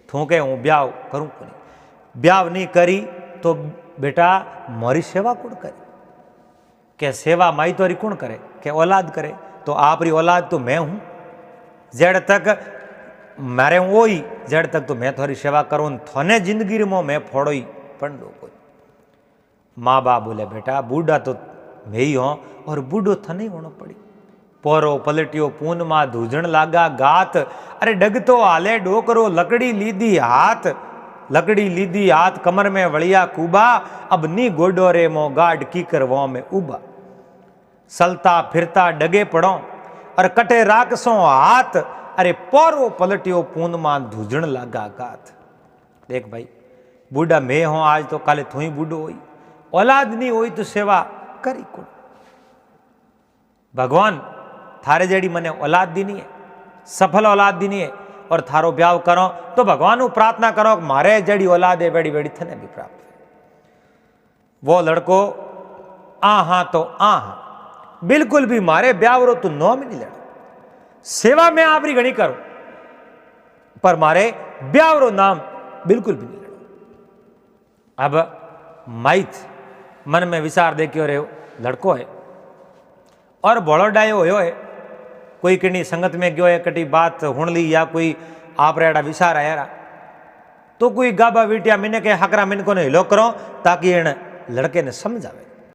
थू के हूँ ब्याह करूँ को नहीं। ब्याह नहीं करी तो बेटा मोरी सेवा कौन करे? के सेवा माई तोरी कौन करे? के औलाद करे। तो आपरी औलाद तो मैं हूँ। जेड़ तक मारे हूँ वही, जेड़ तक तो मैं थोड़ी सेवा करूँ, थोने जिंदगी में मैं फोड़ोई पण दो कोई। माँ बाप बोले बेटा बूढ़ा तो मैं ही हूँ और बूढ़ो थने ही होना पड़ी। पोरो पलटियो पून माँ धूजण लागा गात। अरे डग तो हाले डोकरो लकड़ी लीधी हाथ, लकड़ी लीधी हाथ कमर में वलिया कूबा। अब नी गोडो रे मो गाड की करवा में उबा। सलता फिरता डगे पड़ो और कटे राखसो हाथ। अरे पोरो पलटियो पून माँ धूजण लागा गात। देख भाई बूढ़ा मैं हूं आज तो काले तू ही बूढ़ो होई। औलाद नहीं होई तो सेवा करी को। भगवान थारे जेड़ी मने औलाद दी नहीं है, सफल औलाद दी नहीं है, और थारो ब्याह करो तो भगवान को प्रार्थना करो कि मारे जेड़ी औलाद है बेड़ी बेड़ी थने भी प्राप्त है। वो लड़को आहा तो आहा बिल्कुल भी मारे ब्याह रो तो नो में नहीं लड़ो। सेवा में आपरी घणी करो पर मारे ब्याह रो नाम बिल्कुल भी नहीं लड़ो। अब माइथ मन में विचार देखियो रे लड़को है और बड़ो डायो हो है, कोई कहीं संगत में गयो है, कटी बात हुण ली या कोई आप रेड़ा विचार आया तो कोई गाबा वीटिया मिने के हकरा मिन को ने हिलो करो ताकि इन लड़के ने समझ आवे।